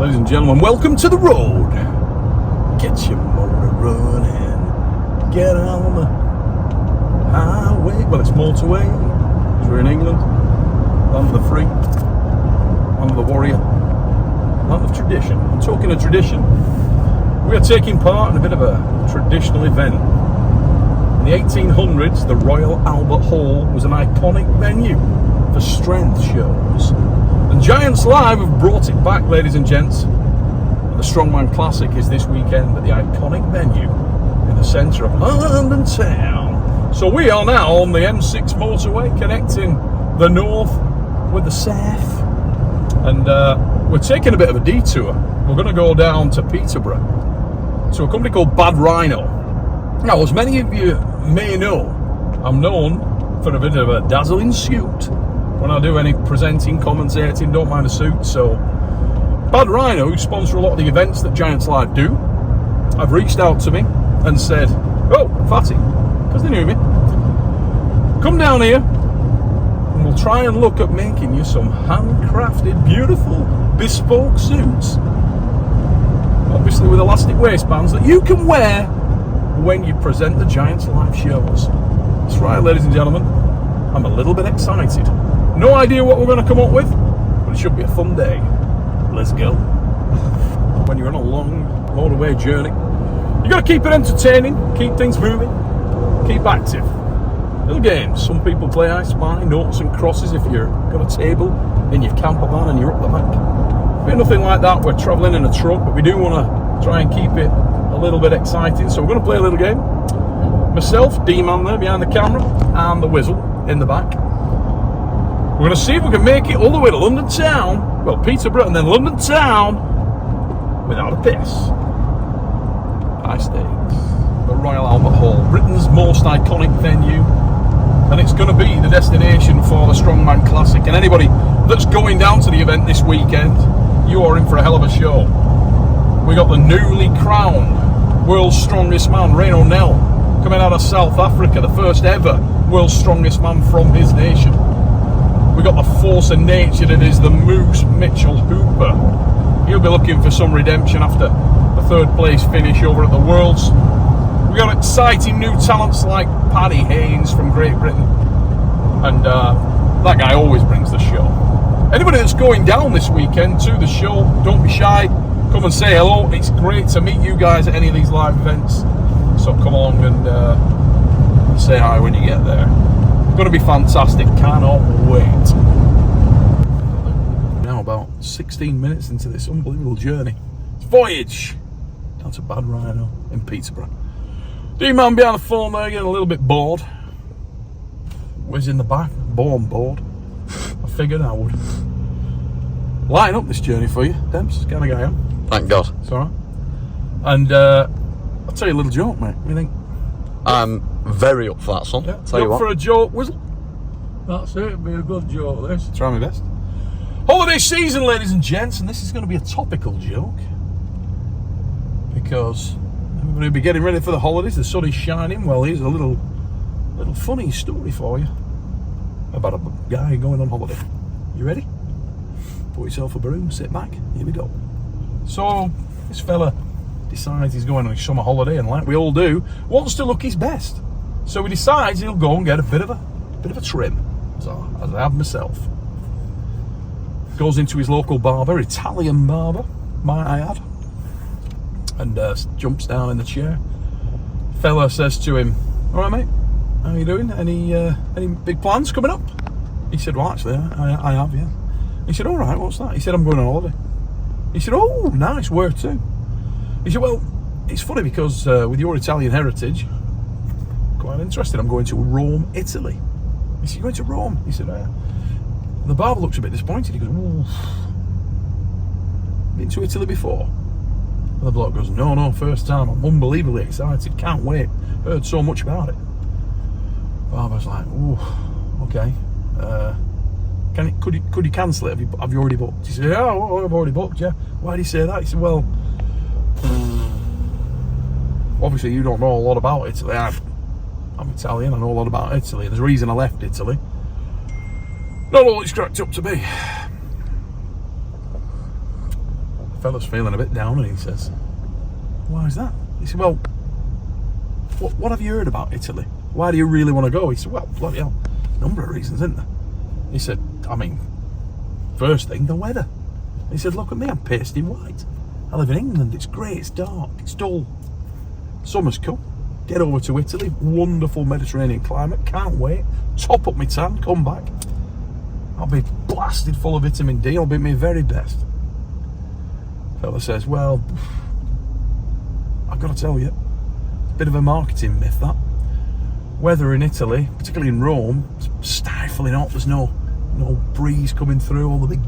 Ladies and gentlemen, welcome to the road. Get your motor running. Get on the highway. Well, it's motorway, because we're in England. Land of the free. Land of the warrior. Land of tradition. I'm talking of tradition. We are taking part in a bit of a traditional event. In the 1800s, the Royal Albert Hall was an iconic venue for strength shows. And Giants Live have brought it back, ladies and gents. And the Strongman Classic is this weekend at the iconic venue in the centre of London town. So we are now on the M6 motorway connecting the north with the south. And we're taking a bit of a detour. We're going to go down to Peterborough to a company called Bad Rhino. Now, as many of you may know, I'm known for a bit of a dazzling suit. When I do any presenting, commentating, don't mind a suit. So Bad Rhino, who sponsor a lot of the events that Giants Live do, have reached out to me and said, "Oh, Fatty," because they knew me, "come down here and we'll try and look at making you some handcrafted, beautiful, bespoke suits, obviously with elastic waistbands that you can wear when you present the Giants Live shows." That's right, ladies and gentlemen, I'm a little bit excited. No idea what we're going to come up with, but it should be a fun day. Let's go. When you're on a long motorway journey, you got to keep it entertaining, keep things moving, keep active. Little games. Some people play I Spy, noughts and crosses if you've got a table in your camper van and you're up the back. We're nothing like that. We're travelling in a truck, but we do want to try and keep it a little bit exciting. So we're going to play a little game. Myself, D-Man there behind the camera, and the Whizzle in the back. We're going to see if we can make it all the way to London town, well, Peterborough and then London town, without a piss. High stakes. The Royal Albert Hall, Britain's most iconic venue, and it's going to be the destination for the Strongman Classic. And anybody that's going down to the event this weekend, you are in for a hell of a show. We got the newly crowned world's strongest man, Ray O'Neill, coming out of South Africa, the first ever world's strongest man from his nation. We got the force of nature that is the Moose Mitchell Hooper. He'll be looking for some redemption after the third place finish over at the Worlds. We got exciting new talents like Paddy Haynes from Great Britain, and that guy always brings the show. Anybody that's going down this weekend to the show, don't be shy. Come and say hello. It's great to meet you guys at any of these live events. So come on and say hi when you get there. It's going to be fantastic. Cannot wait. Now about 16 minutes into this unbelievable journey. It's voyage down to Bad Rhino in Peterborough. D-Man behind the phone there, getting a little bit bored. Whiz in the back, born bored. I figured I would line up this journey for you, Debs. Kind of guy I am. Thank God. It's alright. And I'll tell you a little joke, mate. What do you think? I'm very up for that, son. Yeah. Tell you what. For a joke, Whizzle? That's it. It'll be a good joke, this. Try my best. Holiday season, ladies and gents, and this is going to be a topical joke because everybody will be getting ready for the holidays. The sun is shining. Well, here's a little funny story for you about a guy going on holiday. You ready? Put yourself a broom, sit back. Here we go. So this fella decides he's going on his summer holiday, and like we all do, wants to look his best. So he decides he'll go and get a bit of a trim, as I have myself. Goes into his local barber, Italian barber, might I add, and jumps down in the chair. Fella says to him, "All right, mate, how you doing? Any big plans coming up?" He said, "Well, actually, I have, yeah." He said, "All right, what's that?" He said, "I'm going on holiday." He said, "Oh, nice, where to?" He said, "Well, it's funny because with your Italian heritage, quite interested. I'm going to Rome, Italy." He said, "You're going to Rome?" He said, The barber looks a bit disappointed. He goes, "Ooh, been to Italy before?" And the bloke goes, No, first time. I'm unbelievably excited. Can't wait. Heard so much about it." Barber's like, "Ooh, okay. Could you cancel it? Have you already booked?" He said, "Yeah, I've already booked, yeah." "Why did he say that?" He said, "Well, obviously you don't know a lot about Italy. I'm Italian, I know a lot about Italy. There's a reason I left Italy. Not all it's cracked up to be. The fella's feeling a bit down, and he says, "Why is that?" He said, "Well, what have you heard about Italy? Why do you really want to go?" He said, "Well, bloody hell, a number of reasons, isn't there?" He said, "I mean, first thing, the weather." He said, "Look at me, I'm pasty white. I live in England, it's grey, it's dark, it's dull. Summer's come. Get over to Italy, wonderful Mediterranean climate, can't wait. Top up my tan, come back. I'll be blasted full of vitamin D, I'll be my very best." Fella says, "Well, I've got to tell you, bit of a marketing myth that. Weather in Italy, particularly in Rome, it's stifling hot. There's no breeze coming through, all the big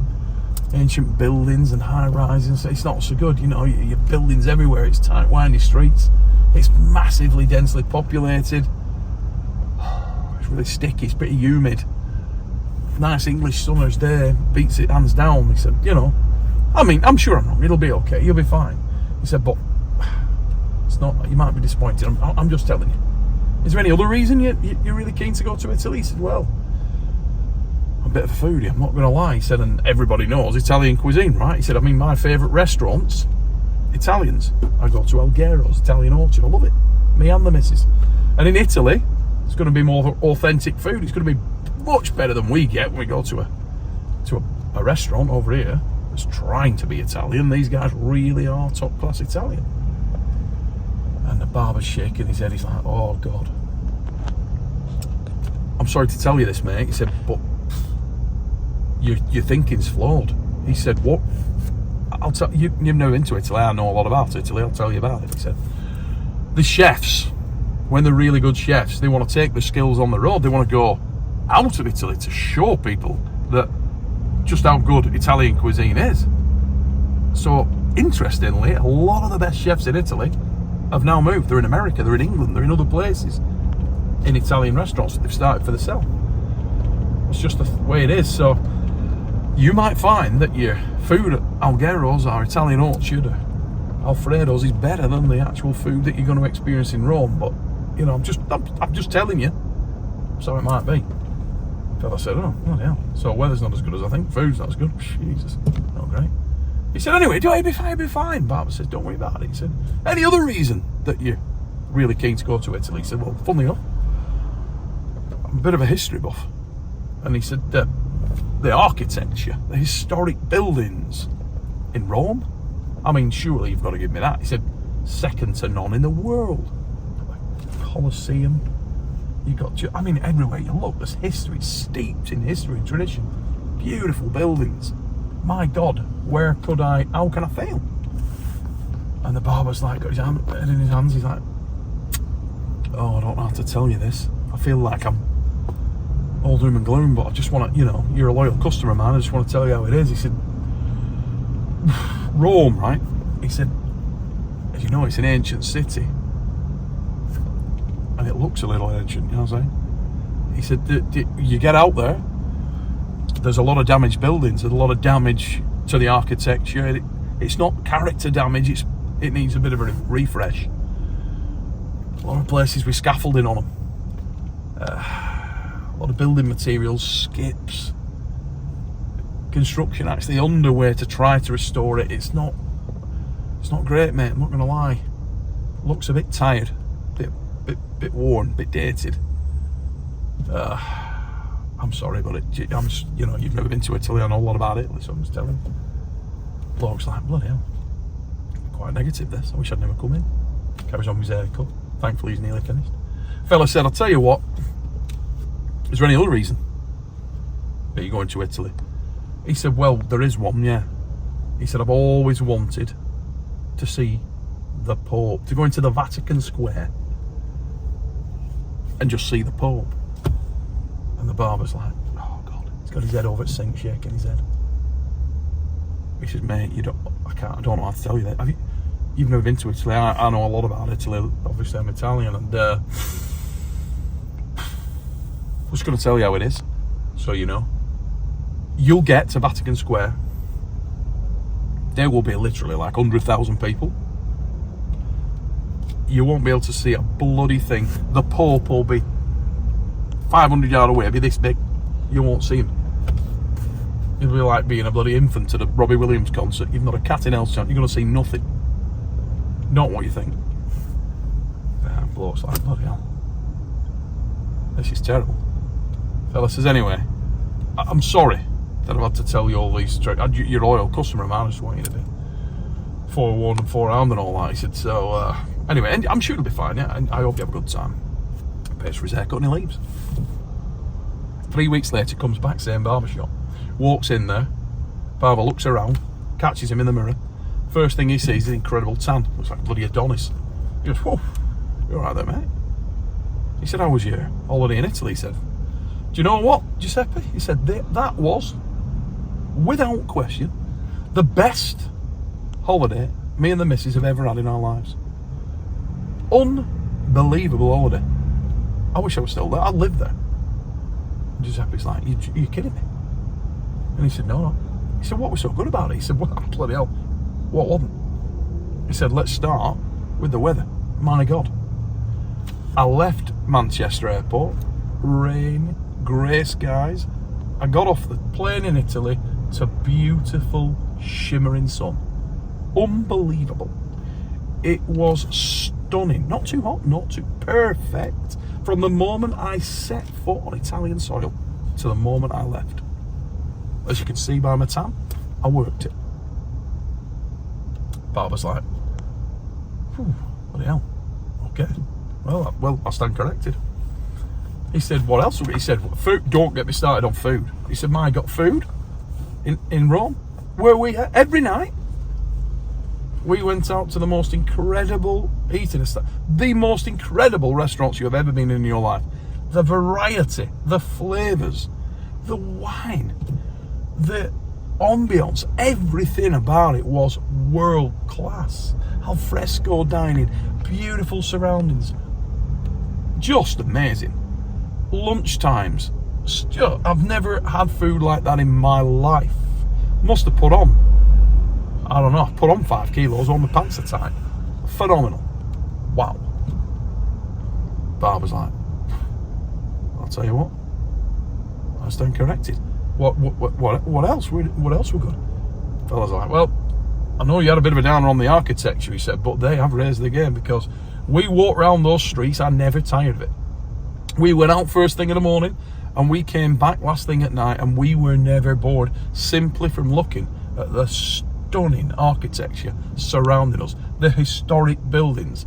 ancient buildings and high rises. It's not so good, you know, your buildings everywhere, it's tight, windy streets. It's massively densely populated. It's really sticky, it's pretty humid. Nice English summer's day, beats it hands down." He said, "You know, I mean, I'm sure I'm wrong, it'll be okay, you'll be fine." He said, "But it's not, you might be disappointed, I'm just telling you. Is there any other reason you're really keen to go to Italy?" He said, "Well, I'm a bit of a foodie, I'm not going to lie." He said, "And everybody knows Italian cuisine, right?" He said, "I mean, my favourite restaurants, Italians. I go to Algero's Italian Orchard, I love it. Me and the missus. And in Italy, it's going to be more authentic food. It's going to be much better than we get when we go to a restaurant over here that's trying to be Italian. These guys really are top class Italian." And the barber's shaking his head. He's like, "Oh God, I'm sorry to tell you this, mate." He said, "But your thinking's flawed." He said, "What? I'll tell you, you've never been to Italy. I know a lot about Italy. I'll tell you about it." He said, "The chefs, when they're really good chefs, they want to take their skills on the road. They want to go out of Italy to show people that just how good Italian cuisine is." So, interestingly, a lot of the best chefs in Italy have now moved. They're in America, they're in England, they're in other places, in Italian restaurants that they've started for themselves. It's just the way it is. So, you might find that your food at Algero's or Italian Orchard or Alfredo's is better than the actual food that you're going to experience in Rome. But, you know, I'm just telling you. So it might be. Fella said, "Oh, bloody hell. So weather's not as good as I think. Food's not as good." Jesus. Oh, great. He said, "Anyway, it'll be fine. Barber said, "Don't worry about it." He said, "Any other reason that you're really keen to go to Italy?" He said, "Well, funnily enough, I'm a bit of a history buff." And he said, the architecture, the historic buildings in Rome, I mean, surely you've got to give me that." He said, "Second to none in the world. Colosseum, you got, I mean, everywhere you look, there's history, it's steeped in history and tradition. Beautiful buildings. My God, how can I fail?" And the barber's like, got his head in his hands. He's like, "Oh, I don't know how to tell you this. I feel like I'm all doom and gloom, but I just want to, you know, you're a loyal customer, man. I just want to tell you how it is." He said, "Rome, right?" He said, "As you know, it's an ancient city. And it looks a little ancient, you know what I'm saying?" He said, "You get out there, there's a lot of damaged buildings, there's a lot of damage to the architecture. It's not character damage, it needs a bit of a refresh. A lot of places with scaffolding on them. A lot of building materials, skips, construction actually underway to try to restore it. It's not great, mate, I'm not going to lie. Looks a bit tired, bit worn, bit dated. I'm sorry, but I'm just, you know, you've never been to Italy, I know a lot about Italy, so I'm just telling you." Bloke's like, "Bloody hell, quite negative this, I wish I'd never come in." Carries on with his haircut. Thankfully he's nearly finished. Fella said, "I'll tell you what, is there any other reason that you're going to Italy?" He said, "Well, there is one, yeah." He said, "I've always wanted to see the Pope, to go into the Vatican Square and just see the Pope." And the barber's like, "Oh God," he's got his head over at sink, shaking his head. He says, "Mate, I don't know how to tell you that. You've never been to Italy. I know a lot about Italy. Obviously, I'm Italian, and I'm just going to tell you how it is, so you know. You'll get to Vatican Square. There will be literally like 100,000 people. You won't be able to see a bloody thing. The Pope will be 500 yards away, be this big. You won't see him. It'll be like being a bloody infant at a Robbie Williams concert. You've not a cat in hell's chance. You're going to see nothing. Not what you think. Bloke's like, bloody hell. This is terrible. Fella says, anyway, I'm sorry that I've had to tell you all these tricks. You're a loyal customer of mine. I just want you to be forewarned and forearmed and all that. He said, so, anyway, and I'm sure it'll be fine, yeah. And I hope you have a good time. Pays for his haircut and he leaves. 3 weeks later, comes back, same barbershop. Walks in there. Barber looks around, catches him in the mirror. First thing he sees is an incredible tan. Looks like bloody Adonis. He goes, whoa, you're all right there, mate. He said, how was your holiday in Italy? He said, do you know what, Giuseppe? He said, that was, without question, the best holiday me and the missus have ever had in our lives. Unbelievable holiday. I wish I was still there. I'd live there. And Giuseppe's like, you're kidding me? And he said, no. He said, what was so good about it? He said, well, bloody hell, what wasn't? He said, let's start with the weather. My God. I left Manchester Airport, rain, grey skies. I got off the plane in Italy to beautiful, shimmering sun. Unbelievable. It was stunning. Not too hot, not too perfect. From the moment I set foot on Italian soil to the moment I left. As you can see by my tan, I worked it. Barber's like, bloody hell. Okay. Well, I stand corrected. He said, what else? He said, food. Don't get me started on food. He said, my got food in Rome, where we every night we went out to the most incredible eating, the most incredible restaurants you have ever been in your life. The variety, the flavours, the wine, the ambience, everything about it was world class. Al fresco dining, beautiful surroundings, just amazing. Lunch times, I've never had food like that in my life. Must have put on, I don't know, put on 5 kilos, all my pants are tight. Phenomenal. Wow. Barber's like, I'll tell you what, I stand corrected. What else? What else were good? Fella's like, well, I know you had a bit of a downer on the architecture, he said, but they have raised the game because we walked around those streets, I'm never tired of it. We went out first thing in the morning and we came back last thing at night and we were never bored simply from looking at the stunning architecture surrounding us, the historic buildings.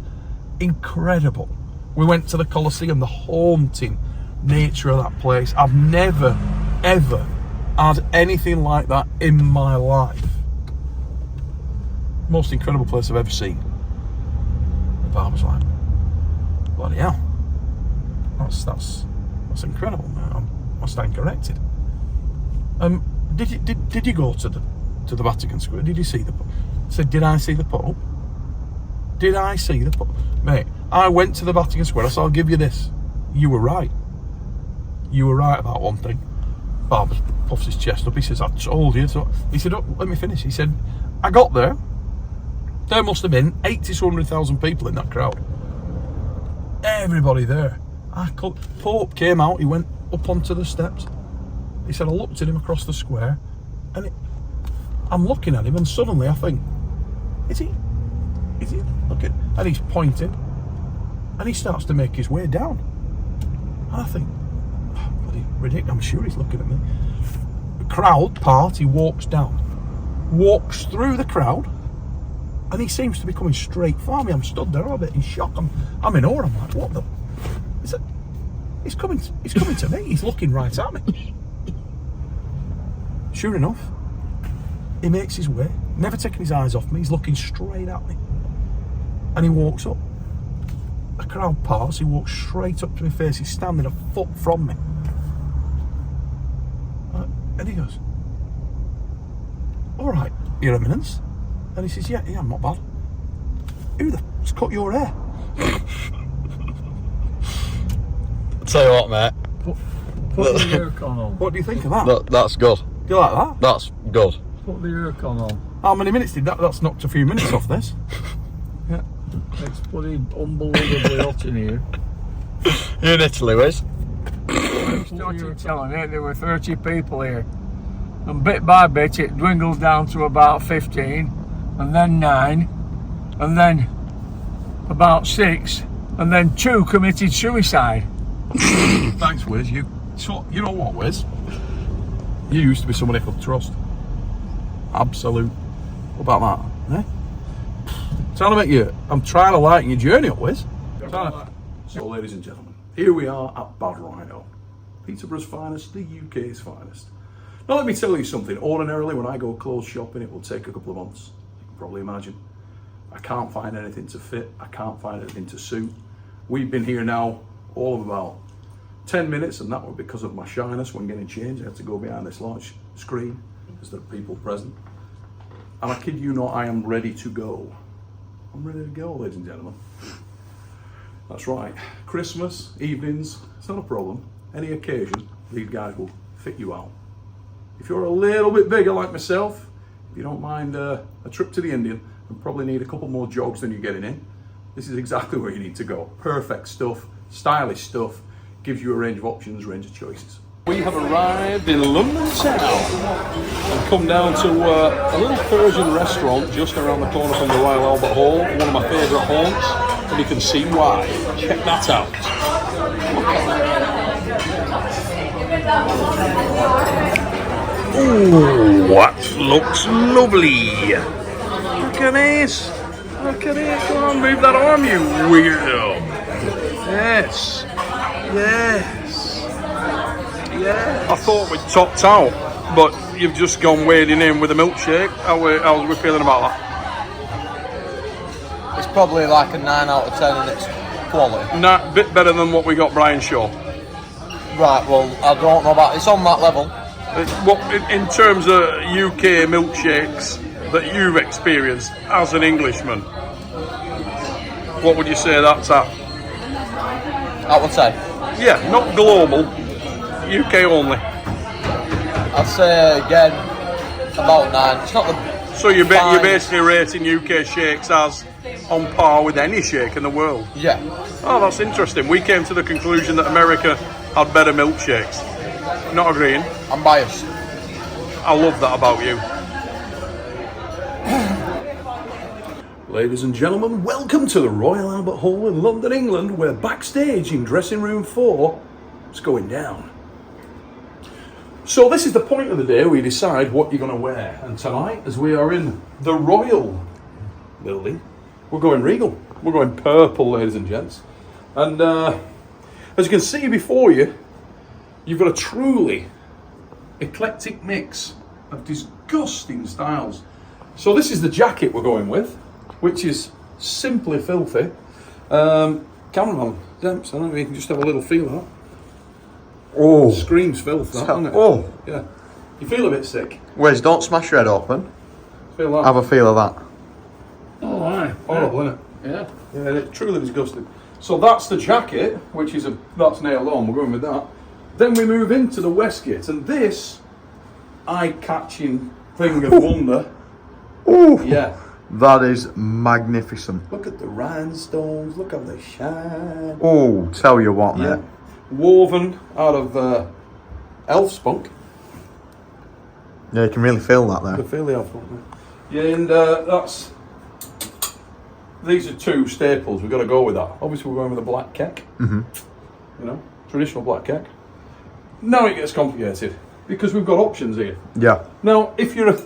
Incredible. We went to the Colosseum, the haunting nature of that place. I've never, ever had anything like that in my life. Most incredible place I've ever seen. The barber's like, bloody hell. That's incredible, man. I stand corrected. Did you go to the Vatican Square? Did you see the Pope? I said, did I see the Pope? Did I see the Pope? Mate, I went to the Vatican Square. I said, I'll give you this. You were right. You were right about one thing. Barber puffs his chest up. He says, I told you. So he said, oh, let me finish. He said, I got there. There must have been 80 to 100,000 people in that crowd. Everybody there. Pope came out, he went up onto the steps. He said, I looked at him across the square and I'm looking at him and suddenly I think, is he looking? And he's pointing and he starts to make his way down. And I think, oh, bloody ridiculous, I'm sure he's looking at me. The crowd part, he walks down, walks through the crowd, and he seems to be coming straight for me. I'm stood there a bit in shock. I'm in awe. I'm like, what the? He's coming to me. He's looking right at me. Sure enough, he makes his way, never taking his eyes off me. He's looking straight at me. And he walks up. A crowd parts, he walks straight up to my face. He's standing a foot from me. And he goes, all right, Your Eminence. And he says, yeah, I'm not bad. Who the f***'s cut your hair? Tell you what, mate. Put the aircon on. What do you think of that? That's good. Do you like that? That's good. Put the aircon on. How many minutes did that? That's knocked a few minutes off this. Yeah. It's bloody unbelievably hot in here. You're in Italy, Wiz? I started telling it, there were 30 people here. and bit by bit it dwindled down to about 15, and then 9, and then about 6, and then 2 committed suicide. Thanks, Wiz. You know what, Wiz? You used to be somebody I could trust. Absolute. What about that? Eh? Tell me you. I'm trying to lighten your journey up, Wiz. So, ladies and gentlemen, here we are at Bad Rhino, Peterborough's finest, the UK's finest. Now, let me tell you something. Ordinarily, when I go clothes shopping, it will take a couple of months. You can probably imagine. I can't find anything to fit. I can't find anything to suit. We've been here now all of about 10 minutes, and that was because of my shyness when getting changed. I had to go behind this large screen because there are people present. And I kid you not, I am ready to go. I'm ready to go, ladies and gentlemen. That's right. Christmas evenings, it's not a problem. Any occasion, these guys will fit you out. If you're a little bit bigger like myself, if you don't mind a trip to the Indian and probably need a couple more jogs than you're getting in, this is exactly where you need to go. Perfect stuff, stylish stuff, gives you a range of options, range of choices. We have arrived in London town and come down to a little Persian restaurant just around the corner from the Royal Albert Hall, one of my favourite haunts, and you can see why. Check that out. Ooh, that looks lovely. Look at this. Look at it. Come on, move that arm, you weirdo. Yes. Yes. Yeah. I thought we'd topped out, but you've just gone wading in with a milkshake. How are we feeling about that? It's probably like a 9 out of 10 in its quality. Nah, bit better than what we got Brian Shaw. Right, well, I don't know about... It's on that level. In terms of UK milkshakes that you've experienced as an Englishman, what would you say that's at? I would say. Yeah, not global, UK only. I'd say, again, about 9. It's not the... So you're basically rating UK shakes as on par with any shake in the world? Yeah. Oh, that's interesting. We came to the conclusion that America had better milkshakes. Not agreeing. I'm biased. I love that about you. Ladies and gentlemen, welcome to the Royal Albert Hall in London, England, where backstage in dressing room 4, it's going down. So this is the point of the day where you decide what you're going to wear. And tonight, as we are in the Royal building, we're going regal. We're going purple, ladies and gents. And as you can see before you, you've got a truly eclectic mix of disgusting styles. So this is the jacket we're going with, which is simply filthy. Cameraman, Demps, I don't know if you can just have a little feel of that. Oh. Screams filth, that, doesn't it? Oh. Yeah. You feel a bit sick? Wes, don't smash your head open. Feel that? Have a feel of that. Oh, aye. Horrible, isn't it? Yeah. Yeah, it's truly disgusting. So that's the jacket, which is that's nailed on, we're going with that. Then we move into the waistcoat, and this eye-catching thing of wonder. Oh. Yeah. That is magnificent. Look at the rhinestones, look how they shine. Oh, tell you what, mate. Yeah. Woven out of elf spunk. Yeah, you can really feel that there. You can feel the elf spunk, mate. Yeah, and these are 2 staples, we've got to go with that. Obviously we're going with a black keck. You know, traditional black keck. Now it gets complicated, because we've got options here. Yeah. Now, if you're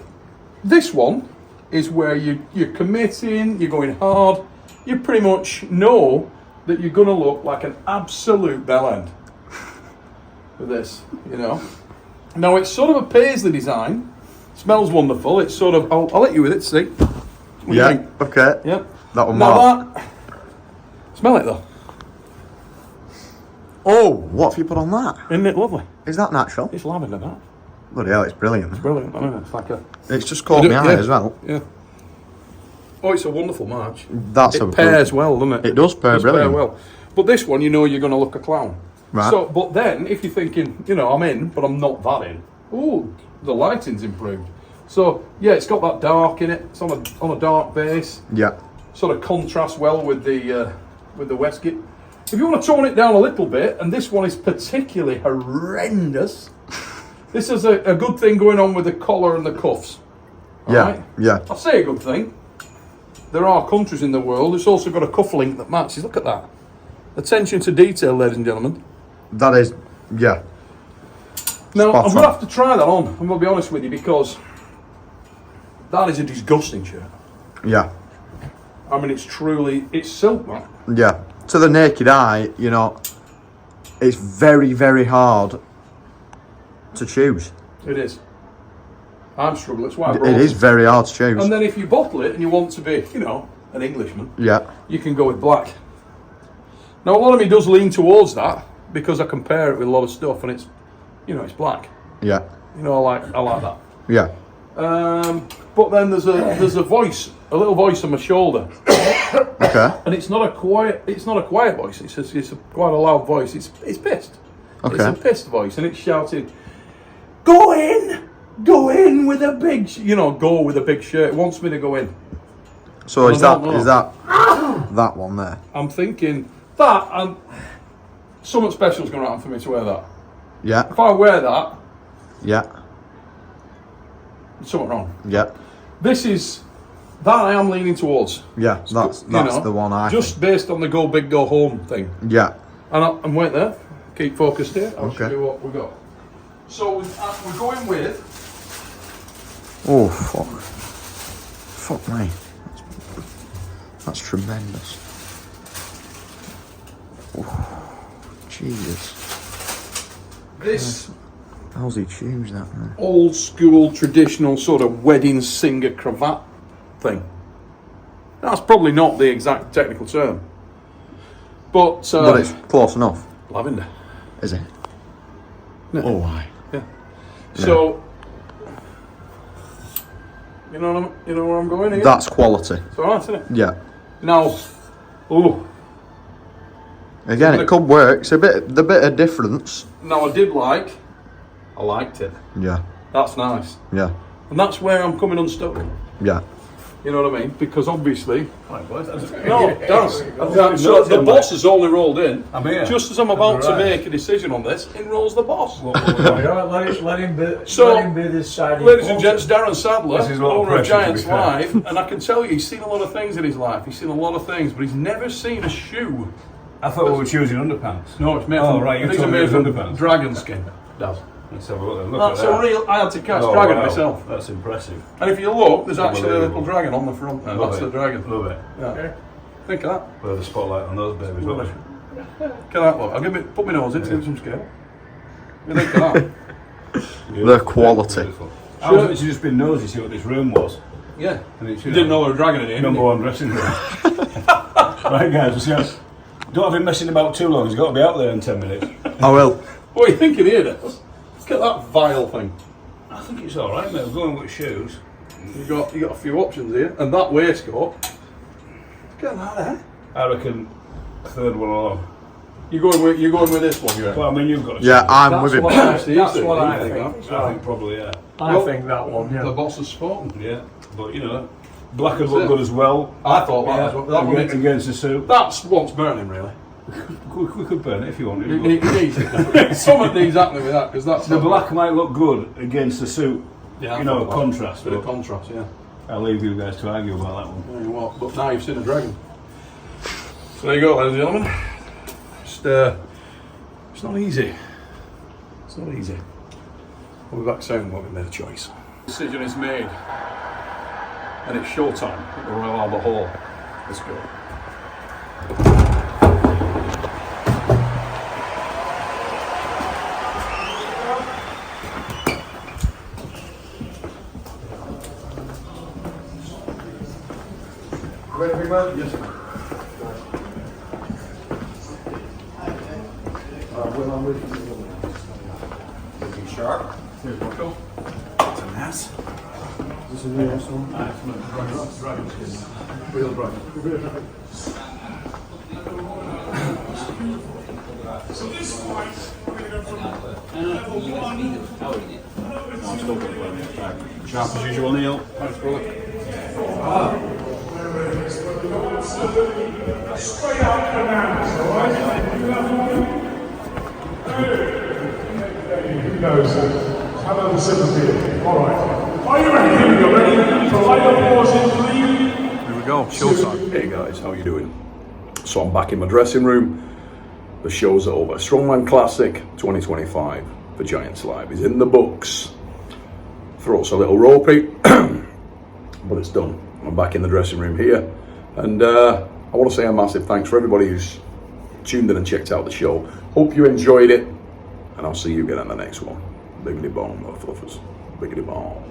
this one is where you're committing, you're going hard, you pretty much know that you're going to look like an absolute bellend with this, you know. Now, it's sort of a paisley design, smells wonderful, it's sort of, I'll let you with it, see. What do you think? Okay. Yep. That one Now that, smell it though. Oh, what have you put on that? Isn't it lovely? Is that natural? It's lavender, that. Bloody hell, it's brilliant. It's brilliant, isn't it? It's like a... It's just caught my eye as well. Yeah. Oh, it's a wonderful march. That's it pairs well, doesn't it? It does pair brilliant. Pair well. But this one, you know you're going to look a clown. Right. So, but then, if you're thinking, you know, I'm in, but I'm not that in. Ooh, the lighting's improved. So, yeah, it's got that dark in it. It's on a dark base. Yeah. Sort of contrasts well with the waistcoat. If you want to tone it down a little bit, and this one is particularly horrendous, This is a good thing going on with the collar and the cuffs. Right? Yeah. I say a good thing. There are countries in the world. It's also got a cuff link that matches. Look at that. Attention to detail, ladies and gentlemen. That is, yeah. Now, Spot I'm going to on. have to try that on. I'm going to be honest with you because that is a disgusting shirt. Yeah. I mean, it's silk, man. Yeah. To the naked eye, you know, it's very, very hard to choose. It is. I'm struggling. That's why I brought It is very hard to choose. And then if you bottle it and you want to be, you know, an Englishman, Yeah. you can go with black. Now, a lot of me does lean towards that because I compare it with a lot of stuff and it's, you know, it's black. Yeah. You know, I like that. Yeah. But then there's a voice, a little voice on my shoulder, Okay. and it's not a quiet voice. It's quite a loud voice. It's pissed. Okay. It's a pissed voice, and it's shouting, "Go in with a big, go with a big shirt." It wants me to go in. So is I don't know. that one there? I'm thinking that, and something special's going to happen for me to wear that. Yeah. If I wear that, Yeah. there's something wrong. Yeah. This is that I am leaning towards. Yeah. That's the one I just based on the go big go home thing. Yeah. And I'm wait there. Keep focused here. I'll show Okay. you what we got. So we're going with. Oh fuck. Fuck me. That's tremendous. Oh, Jesus. This How's he choose that, man? old school traditional sort of wedding singer cravat thing. That's probably not the exact technical term, but But it's close enough, lavender. is it? No. Oh, aye. Yeah. So you know where I'm going here. That's quality. It's alright, isn't it? Yeah. Now, Again, it could work. It's the bit of difference. now I liked it. Yeah. That's nice, Yeah. and that's where I'm coming unstuck. Yeah. You know what I mean? Because obviously. No, Dan. So the boss has only rolled in. I'm here. Just as I'm about to Right. make a decision on this, in rolls the boss. Let him be. So, let him be this side. Ladies and gents, Darren Sadler, This is a lot of owner of pressure, to be Giants fair. Live, and I can tell you he's seen a lot of things in his life. He's seen a lot of things, but he's never seen a shoe. I thought we were choosing underpants. No, it's made Oh, from, right, you these are told me made it was from underpants. dragon skin. Does. Let's have a look. Look That's at that. a real. I had to catch Oh, dragon wow. myself. That's impressive. And if you look, there's actually a little Unbelievable. dragon on the front there. Love That's it. the dragon. Love it. Yeah. Think of that. Put the spotlight on those babies. Look. Can I look? I'll put my nose in, give some scale. You think of that? The quality. Beautiful. I was actually just been nosy to see what this room was. Yeah. And it's, You didn't know there was a dragon in here. number one dressing room. Right, guys, we'll see how. Don't have him messing about too long. He's got to be out there in 10 minutes. I will. What are you thinking here, Des? Look at that vile thing. I think it's all right, mate. We're going with shoes. You got a few options here, and that waistcoat. Look at that, eh? I reckon third one along. You're going with this one, you reckon? Well, I mean, you've got. Yeah, I'm with him. That's what I think. I think probably yeah. I think that one. The Yeah. boss has spoken. Yeah, but you know, black would look good as well. I thought that was that one. Against the suit. That's what's burning, really. We could burn it if you wanted. It needs it. Something needs happening with that because that's The black might look good against the suit. Yeah, You know, I thought that. contrast. Bit of But contrast, yeah. I'll leave you guys to argue about that one. Tell you what, but now you've seen a dragon. So there you go, ladies and gentlemen. It's not easy. It's not easy. We'll be back soon when we've made a choice. Decision is made, and it's showtime at the Royal Albert Hall. Let's go. Ready, big man? Yes, ma'am. When I'm with you. Looking sharp. Here's one. Cool. It's a mess. This is the next one. Dragon skin. Real dragon. Sharp as usual, Neil. Thanks, brother. Straight up bananas, alright? Who knows? Have another sip of beer. All right. Are you ready? Here we go. Ready? So light up yours in 3. Here we go, showtime. Hey guys, how you doing? So I'm back in my dressing room. The show's over. Strongman Classic 2025 for Giants Live is in the books. Throat's a little ropey, but it's done. I'm back in the dressing room here. And I want to say a massive thanks for everybody who's tuned in and checked out the show. Hope you enjoyed it. And I'll see you again on the next one. Biggity bomb, motherfuckers. Biggity bomb.